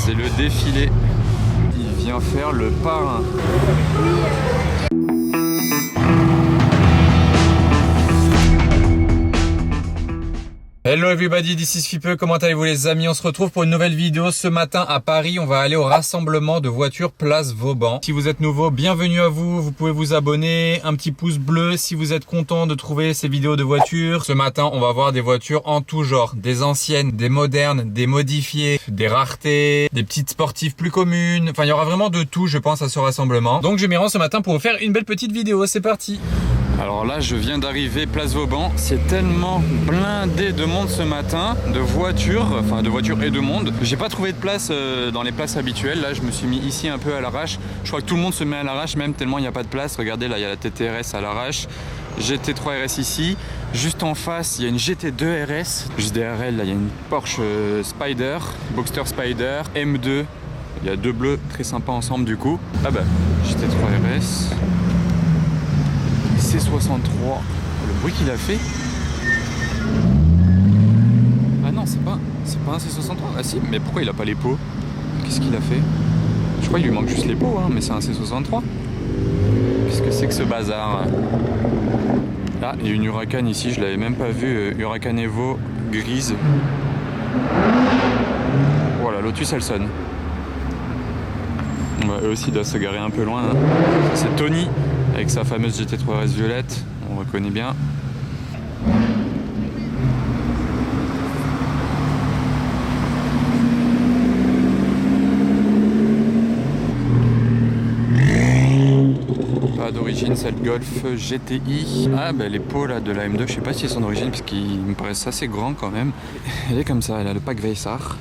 c'est le défilé. Il vient faire le parrain. Hello everybody, this is Fipe, comment allez-vous les amis? On se retrouve pour une nouvelle vidéo ce matin à Paris. On va aller au rassemblement de voitures Place Vauban. Si vous êtes nouveau, bienvenue à vous. Vous pouvez vous abonner, un petit pouce bleu si vous êtes content de trouver ces vidéos de voitures. Ce matin, on va voir des voitures en tout genre. Des anciennes, des modernes, des modifiées, des raretés, des petites sportives plus communes. Enfin, il y aura vraiment de tout, je pense, à ce rassemblement. Donc je m'y rends ce matin pour vous faire une belle petite vidéo. C'est parti! Alors là, je viens d'arriver Place Vauban. C'est tellement blindé de monde ce matin, de voitures et de monde. J'ai pas trouvé de place dans les places habituelles. Là, je me suis mis ici un peu à l'arrache. Je crois que tout le monde se met à l'arrache, même tellement il n'y a pas de place. Regardez, là, il y a la TTRS à l'arrache. GT3 RS ici. Juste en face, il y a une GT2 RS. Juste derrière elle, là, il y a une Porsche Spider, Boxster Spider, M2. Il y a deux bleus très sympas ensemble du coup. Ah bah, GT3 RS. C63, le bruit qu'il a fait. Ah non, c'est pas un C63. Ah si, mais pourquoi il a pas les pots? Qu'est-ce qu'il a fait? Je crois qu'il lui manque juste les pots, hein, mais c'est un C63. Qu'est-ce que c'est que ce bazar? Ah, il y a une Huracan ici, je l'avais même pas vue. Huracan Evo grise. Voilà, Lotus elle sonne. Bah, eux aussi doivent se garer un peu loin. Hein. C'est Tony avec sa fameuse GT3 RS violette, on reconnaît bien. Pas d'origine cette Golf GTI. Ah bah les pots là de la M2, je sais pas si c'est son origine parce qu'ils me paraissent assez grands quand même. Elle est comme ça, elle a le pack Veissar.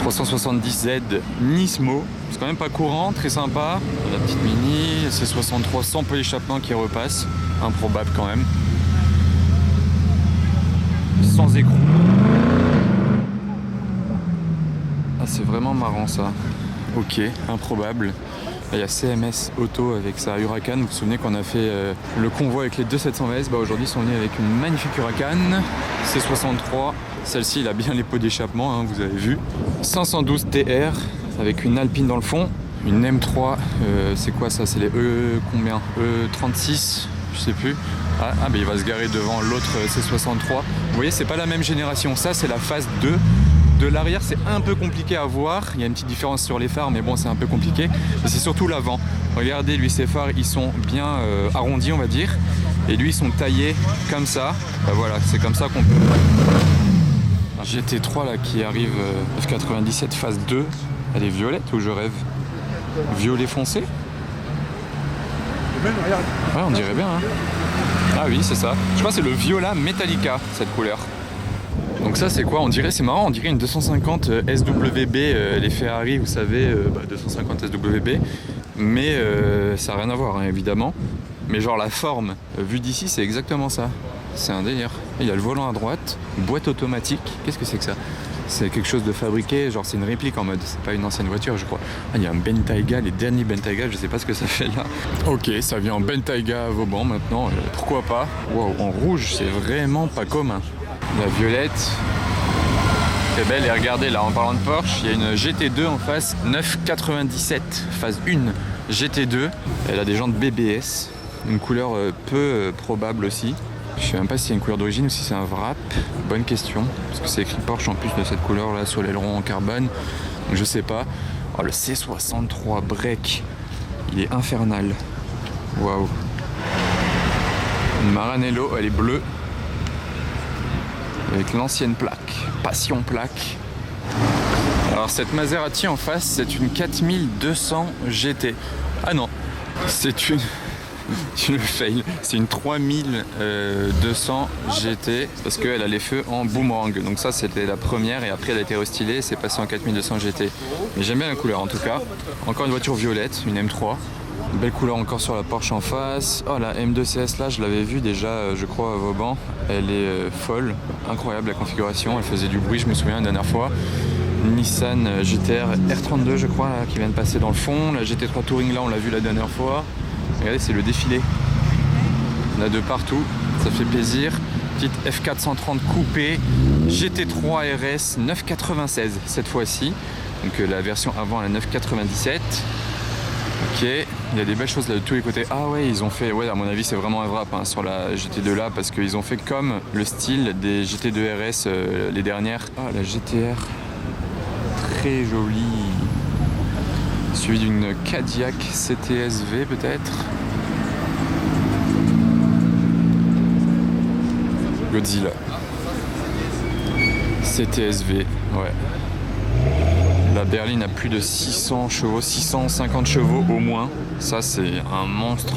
370Z Nismo, c'est quand même pas courant, très sympa. La petite Mini, C63 sans peu d'échappement qui repasse, improbable quand même. Sans écrou. Ah c'est vraiment marrant ça. Ok, improbable. Là, il y a CMS Auto avec sa Huracan. Vous vous souvenez qu'on a fait le convoi avec les deux 720S. Bah, aujourd'hui ils sont venus avec une magnifique Huracan C63. Celle-ci, il a bien les pots d'échappement, hein, vous avez vu. 512 TR avec une Alpine dans le fond. Une M3, c'est quoi ça? C'est les combien? E36, je sais plus. Ah mais il va se garer devant l'autre C63. Vous voyez, c'est pas la même génération. Ça, c'est la phase 2. De l'arrière, c'est un peu compliqué à voir. Il y a une petite différence sur les phares, mais bon, c'est un peu compliqué. Et c'est surtout l'avant. Regardez, lui, ses phares, ils sont bien arrondis, on va dire. Et lui, ils sont taillés comme ça. Ben voilà, c'est comme ça qu'on peut... GT3 là qui arrive F97 phase 2, elle est violette ou je rêve? Violet foncé? Ouais, on dirait bien hein. Ah oui c'est ça, je crois que c'est le Viola Metallica cette couleur. Donc ça c'est quoi? On dirait, c'est marrant, on dirait une 250 SWB, les Ferrari vous savez, 250 SWB, mais ça n'a rien à voir hein, évidemment. Mais genre la forme, vue d'ici c'est exactement ça. C'est un délire. Il y a le volant à droite, boîte automatique. Qu'est-ce que c'est que ça? C'est quelque chose de fabriqué, genre c'est une réplique en mode, c'est pas une ancienne voiture je crois. Ah, il y a un Bentayga, les derniers Bentayga, je sais pas ce que ça fait là. Ok, ça vient en Bentayga Vauban maintenant, pourquoi pas. Wow, en rouge, c'est vraiment pas commun. La violette, c'est belle et regardez là, en parlant de Porsche, il y a une GT2 en face, 997, phase 1 GT2. Elle a des jantes BBS, une couleur peu probable aussi. Je sais même pas si c'est une couleur d'origine ou si c'est un wrap. Bonne question. Parce que c'est écrit Porsche en plus de cette couleur là sur l'aileron en carbone. Donc je sais pas. Oh le C63 break. Il est infernal. Waouh. Une Maranello, elle est bleue. Avec l'ancienne plaque. Passion plaque. Alors cette Maserati en face, c'est une 4200 GT. Ah non. C'est une... Je fail. C'est une 3200 GT parce qu'elle a les feux en boomerang. Donc ça c'était la première et après elle a été restylée et c'est passé en 4200 GT. Mais j'aime bien la couleur en tout cas. Encore une voiture violette, une M3. Une belle couleur encore sur la Porsche en face. Oh la M2 CS là je l'avais vue déjà je crois à Vauban. Elle est folle, incroyable la configuration. Elle faisait du bruit je me souviens la dernière fois. Nissan GTR R32 je crois là, qui vient de passer dans le fond. La GT3 Touring là on l'a vu la dernière fois. Regardez, c'est le défilé. On a de partout, ça fait plaisir. Petite F430 coupée GT3 RS 996 cette fois-ci. Donc la version avant la 997. Ok, il y a des belles choses là de tous les côtés. Ah ouais, ils ont fait, ouais, à mon avis c'est vraiment un wrap hein, sur la GT2 là, parce qu'ils ont fait comme le style des GT2 RS les dernières. Ah, la GTR, très jolie. Suivi d'une Cadillac CTS-V peut-être. Godzilla. CTS-V, ouais. La berline a plus de 600 chevaux, 650 chevaux au moins. Ça c'est un monstre.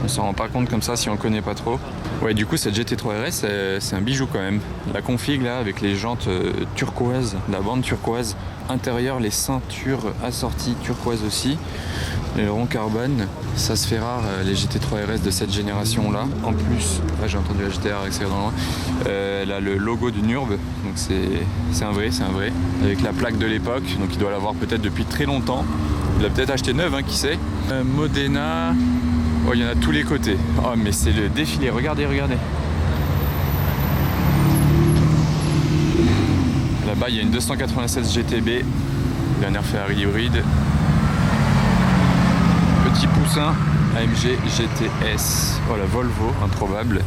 On s'en rend pas compte comme ça si on connaît pas trop. Ouais, du coup cette GT3 RS c'est un bijou quand même. La config là avec les jantes turquoises, la bande turquoise. Intérieur, les ceintures assorties turquoise aussi. Les ronds carbone, ça se fait rare les GT3 RS de cette génération là. En plus, là j'ai entendu la GTR accélérer dans le loin. Elle a le logo du NURB, donc c'est un vrai, avec la plaque de l'époque, donc il doit l'avoir peut-être depuis très longtemps. Il l'a peut-être acheté neuf, hein, qui sait. Modena, oh il y en a de tous les côtés. Oh mais c'est le défilé, regardez. Là-bas il y a une 296 GTB, dernière Ferrari hybride. Petit poussin AMG GTS. Oh la Volvo, improbable.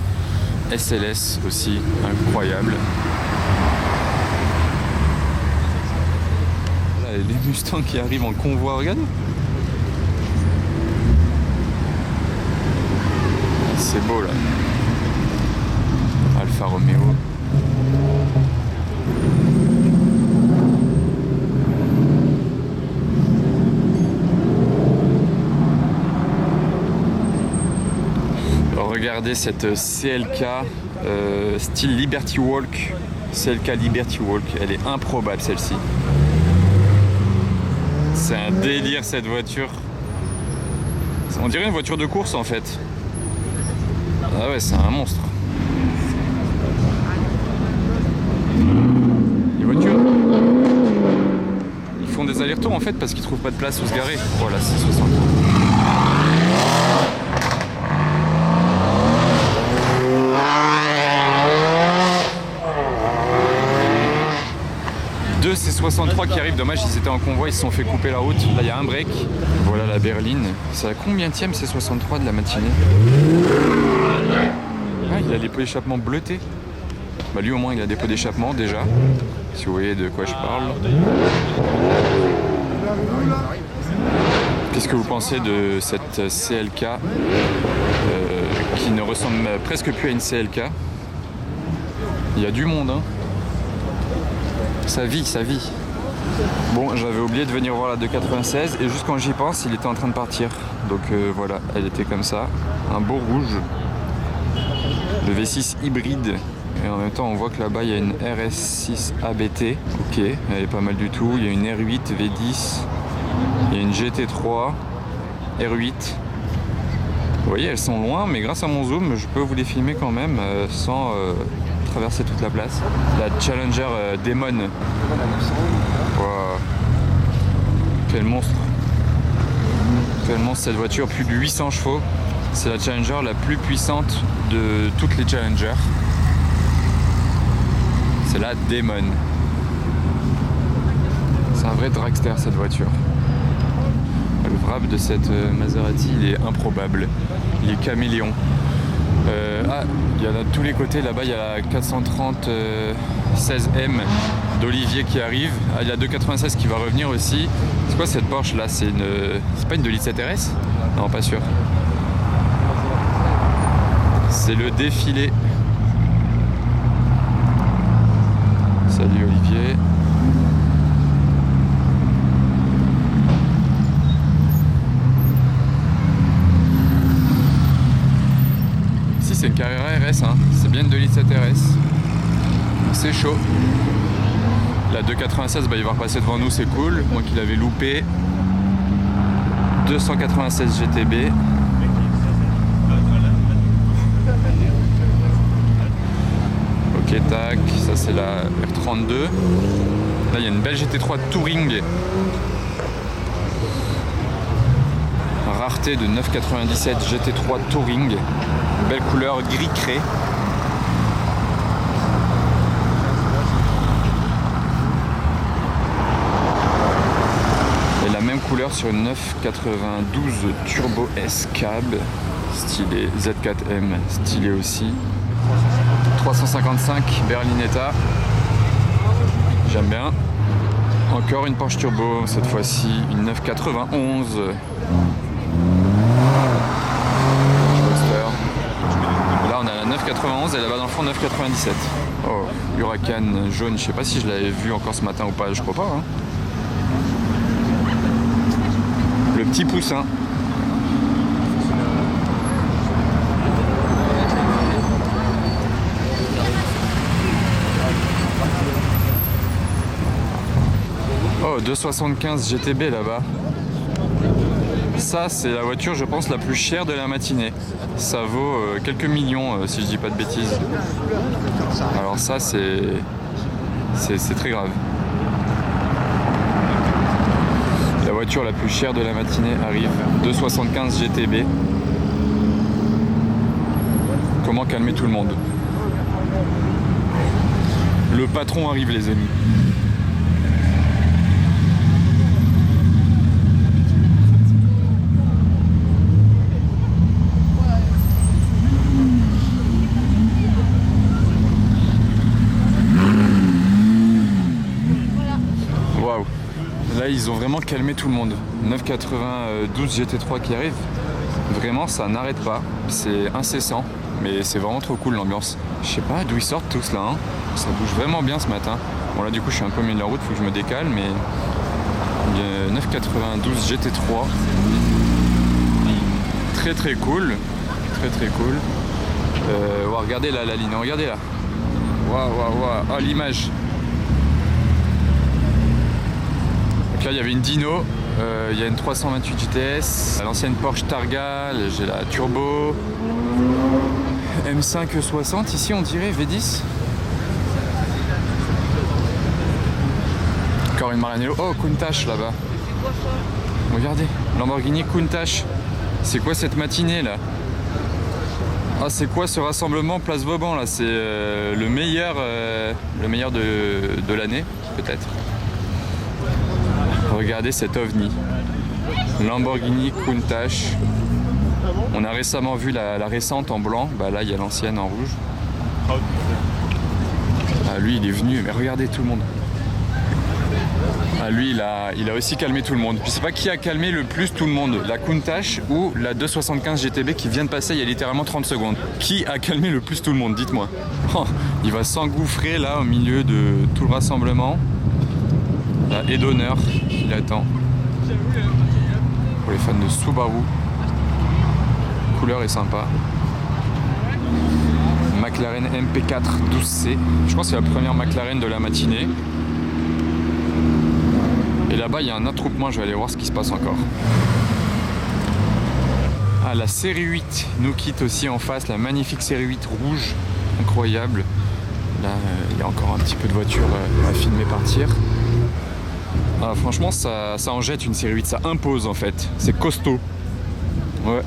SLS aussi, incroyable. Là, les Mustangs qui arrivent en convoi, regarde. C'est beau là. Alfa Romeo. Regardez cette CLK style Liberty Walk. CLK Liberty Walk, elle est improbable celle-ci. C'est un délire cette voiture. On dirait une voiture de course en fait. Ah ouais, c'est un monstre. Les voitures, ils font des allers-retours en fait parce qu'ils trouvent pas de place où se garer. Voilà, c'est 60. Deux C63 qui arrivent, dommage ils étaient en convoi, ils se sont fait couper la route. Là il y a un break. Voilà la berline. C'est la combienième C63 de la matinée? Ah, il a les pots d'échappement bleutés. Bah lui au moins il a des pots d'échappement déjà. Si vous voyez de quoi je parle. Qu'est-ce que vous pensez de cette CLK qui ne ressemble presque plus à une CLK? Il y a du monde hein. Ça vit. Bon, j'avais oublié de venir voir la 296 et juste quand j'y pense, il était en train de partir. Donc voilà, elle était comme ça, un beau rouge. Le V6 hybride. Et en même temps, on voit que là-bas, il y a une RS6 ABT. Ok, elle est pas mal du tout. Il y a une R8 V10. Il y a une GT3 R8. Vous voyez, elles sont loin, mais grâce à mon zoom, je peux vous les filmer quand même sans traverser toute la place. La Challenger Demon. Wow. Quel monstre. Quel monstre cette voiture, plus de 800 chevaux. C'est la Challenger la plus puissante de toutes les Challengers. C'est la Demon. C'est un vrai dragster cette voiture. Le wrap de cette Maserati, il est improbable. Il est caméléon. Ah, il y en a de tous les côtés. Là-bas, il y a la 430 16M d'Olivier qui arrive. Ah, il y a la 296 qui va revenir aussi. C'est quoi cette Porsche là? C'est pas une 2.7 RS? Non, pas sûr. C'est le défilé. Salut Olivier. C'est une Carrera RS, hein. C'est bien une 2.7 RS. C'est chaud. La 296, bah, il va repasser devant nous, c'est cool. Moi qui l'avais loupé. 296 GTB. Ok, tac. Ça, c'est la R32. Là, il y a une belle GT3 Touring. Rareté de 997 GT3 Touring. Belle couleur gris craie. couleur sur une 992 Turbo S Cab. Stylé. Z4M, stylé aussi. 355 Berlinetta. J'aime bien. Encore une Porsche Turbo, cette fois-ci une 991. Là on a la 991 et là-bas dans le fond 997. Oh, Huracan jaune, je sais pas si je l'avais vu encore ce matin ou pas, je crois pas. Hein. Le petit poussin. Oh, 275 GTB là-bas. Ça, c'est la voiture, je pense, la plus chère de la matinée. Ça vaut quelques millions, si je dis pas de bêtises. Alors ça, c'est très grave. La voiture la plus chère de la matinée arrive. 275 GTB. Comment calmer tout le monde? Le patron arrive, les amis. Là, ils ont vraiment calmé tout le monde. 992 GT3 qui arrive. Vraiment, ça n'arrête pas. C'est incessant. Mais c'est vraiment trop cool l'ambiance. Je sais pas d'où ils sortent tous là. Hein. Ça bouge vraiment bien ce matin. Bon, là, du coup, je suis un peu au milieu de la route. Faut que je me décale. Mais 992 GT3. Très très cool. Très très cool. Regardez là la ligne. Regardez là. Waouh, waouh, waouh. Oh, l'image. Donc là il y avait une Dino, il y a une 328 GTS, l'ancienne Porsche Targa, j'ai la Turbo, M5 60 ici on dirait V10. Encore une Maranello, oh Countach là-bas. Regardez, Lamborghini Countach. C'est quoi cette matinée là? Ah c'est quoi ce rassemblement Place Vauban là? C'est le meilleur de l'année peut-être. Regardez cet ovni, Lamborghini Countach. On a récemment vu la récente en blanc, bah là il y a l'ancienne en rouge. Ah lui il est venu, mais regardez tout le monde. Ah lui il a aussi calmé tout le monde. Je sais pas qui a calmé le plus tout le monde, la Countach ou la 275 GTB qui vient de passer il y a littéralement 30 secondes. Qui a calmé le plus tout le monde, dites-moi. Oh, il va s'engouffrer là au milieu de tout le rassemblement. Là, et d'honneur, il attend. Pour les fans de Subaru. Couleur est sympa. McLaren MP4 12C. Je pense que c'est la première McLaren de la matinée. Et là-bas, il y a un attroupement. Je vais aller voir ce qui se passe encore. Ah, la série 8 nous quitte aussi en face. La magnifique série 8 rouge. Incroyable. Là, il y a encore un petit peu de voiture à filmer partir. Ah, franchement, ça en jette une série 8, ça impose en fait. C'est costaud. Ouais,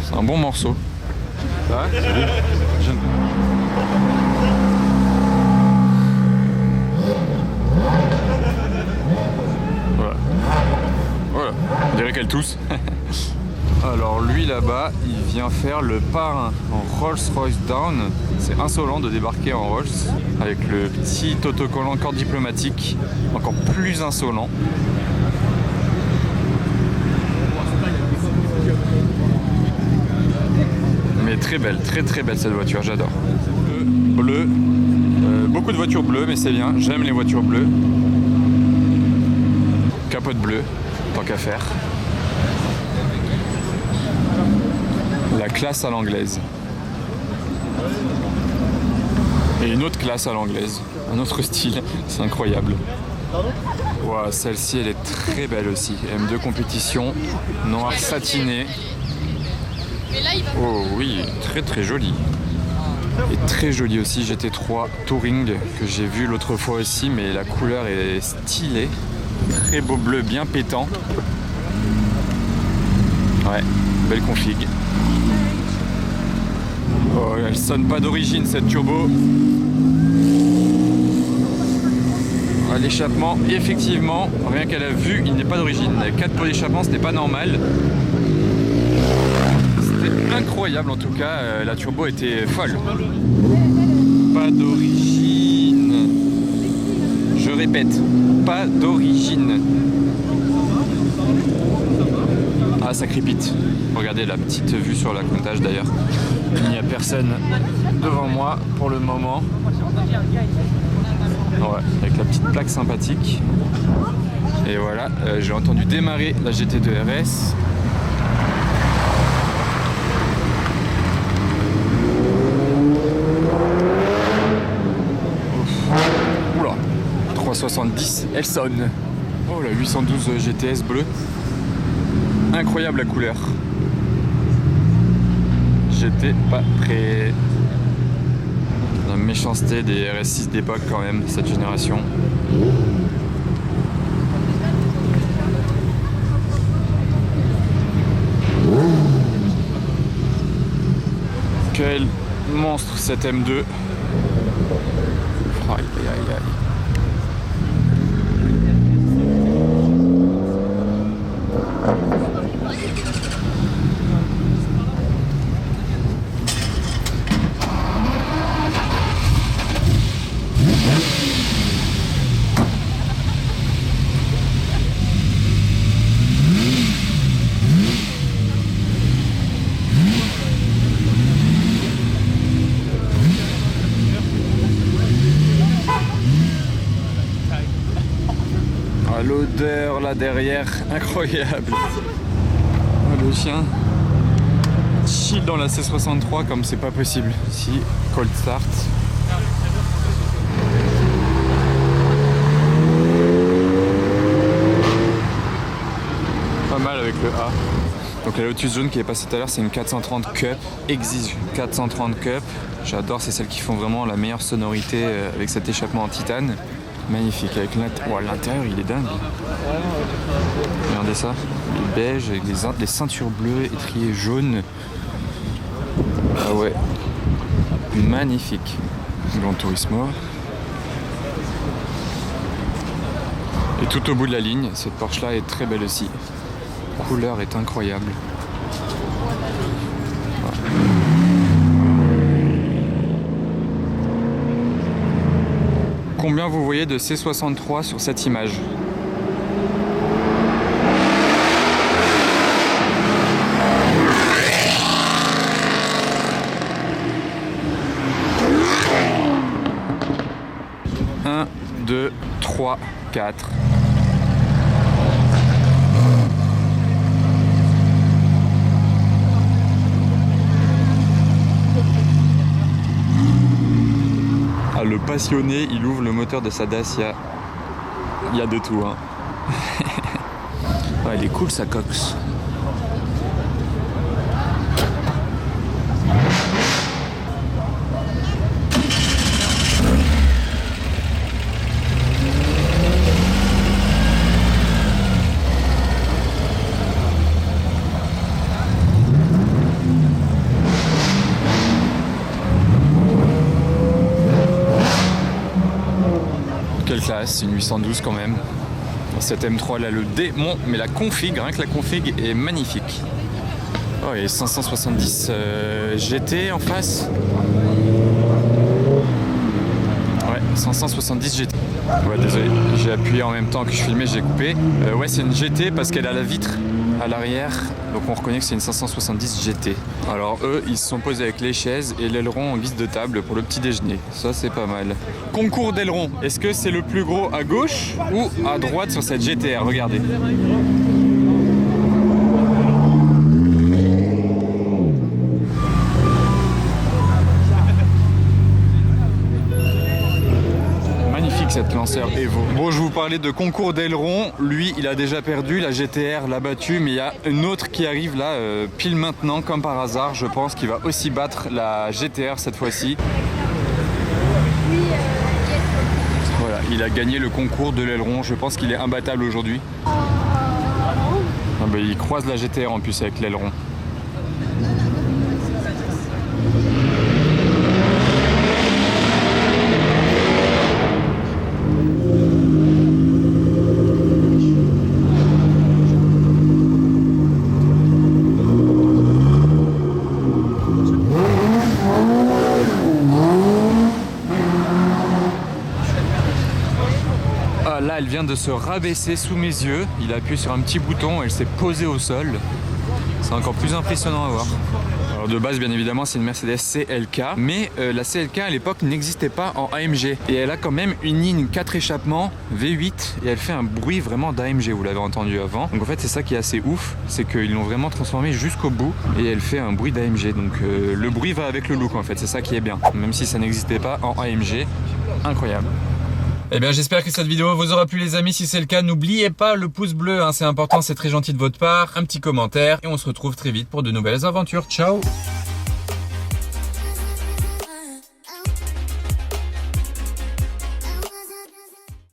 c'est un bon morceau. Ça va? Salut. Voilà. Voilà. On dirait qu'elle tousse. Alors lui là-bas, il vient faire le parrain en Rolls-Royce Down. C'est insolent de débarquer en Rolls avec le petit autocollant encore diplomatique, encore plus insolent. Mais très belle, très très belle cette voiture, j'adore. Bleu, beaucoup de voitures bleues, mais c'est bien, j'aime les voitures bleues. Capote bleue, tant qu'à faire. La classe à l'anglaise. Et une autre classe à l'anglaise. Un autre style. C'est incroyable. Wow, celle-ci, elle est très belle aussi. M2 compétition. Noir satiné. Oh oui, très très jolie. Et très jolie aussi GT3 Touring que j'ai vu l'autre fois aussi. Mais la couleur est stylée. Très beau bleu, bien pétant. Ouais, belle config. Oh, elle sonne pas d'origine cette turbo. L'échappement, effectivement, rien qu'à la vue, il n'est pas d'origine. 4 pour l'échappement, ce n'est pas normal. C'était incroyable en tout cas, la turbo était folle. Pas d'origine. Je répète, pas d'origine. Ah, ça crépite. Regardez la petite vue sur la Countach d'ailleurs. Il n'y a personne devant moi pour le moment. Ouais, avec la petite plaque sympathique. Et voilà, j'ai entendu démarrer la GT2 RS. Oula, 370, elle sonne. Oh la 812 GTS bleue. Incroyable la couleur. J'étais pas prêt. La méchanceté des RS6 d'époque quand même, cette génération. Quel monstre cet M2. Aïe aïe aïe aïe. L'odeur là derrière, incroyable. Le chien chill dans la C63 comme c'est pas possible. Si, cold start. Pas mal avec le A. Donc la Lotus jaune qui est passée tout à l'heure, c'est une 430 Cup, Exige 430 Cup. J'adore, c'est celles qui font vraiment la meilleure sonorité avec cet échappement en titane. Magnifique, avec l'intérieur il est dingue. Regardez ça, il est beige avec les ceintures bleues, étriers jaunes. Ah ouais, magnifique. Gran Turismo. Et tout au bout de la ligne, cette Porsche là est très belle aussi. La couleur est incroyable. Combien vous voyez de C63 sur cette image? Un, 2, 3, 4. Le passionné, il ouvre le moteur de sa Dacia. Il y a de tout, hein. Ouais, elle est cool sa Cox. Quelle classe, c'est une 812 quand même. Cette M3 là, le démon, mais la config, rien que la config est magnifique. Oh, et 570 GT en face. Ouais, 570 GT. Ouais, désolé, j'ai appuyé en même temps que je filmais, j'ai coupé. Ouais, c'est une GT parce qu'elle a la vitre à l'arrière, donc on reconnaît que c'est une 570 GT. Alors eux, ils se sont posés avec les chaises et l'aileron en guise de table pour le petit déjeuner. Ça, c'est pas mal. Concours d'aileron, est-ce que c'est le plus gros à gauche ou à droite sur cette GTR? Regardez. Cette lanceur Evo. Bon, je vous parlais de concours d'aileron. Lui, il a déjà perdu. La GTR l'a battu, mais il y a une autre qui arrive là, pile maintenant, comme par hasard. Je pense qu'il va aussi battre la GTR cette fois-ci. Voilà, il a gagné le concours de l'aileron. Je pense qu'il est imbattable aujourd'hui. Ah bah, il croise la GTR en plus avec l'aileron. vois, là, elle vient de se rabaisser sous mes yeux. Il a appuyé sur un petit bouton, elle s'est posée au sol. C'est encore plus impressionnant à voir. Alors de base, bien évidemment, c'est une Mercedes CLK, mais la CLK à l'époque n'existait pas en AMG. Et elle a quand même une ligne 4 échappements V8 et elle fait un bruit vraiment d'AMG, vous l'avez entendu avant. Donc en fait, c'est ça qui est assez ouf, c'est qu'ils l'ont vraiment transformée jusqu'au bout et elle fait un bruit d'AMG. Donc le bruit va avec le look en fait, c'est ça qui est bien. Même si ça n'existait pas en AMG, incroyable. Eh bien j'espère que cette vidéo vous aura plu les amis, si c'est le cas n'oubliez pas le pouce bleu, hein, c'est important, c'est très gentil de votre part, un petit commentaire et on se retrouve très vite pour de nouvelles aventures, ciao.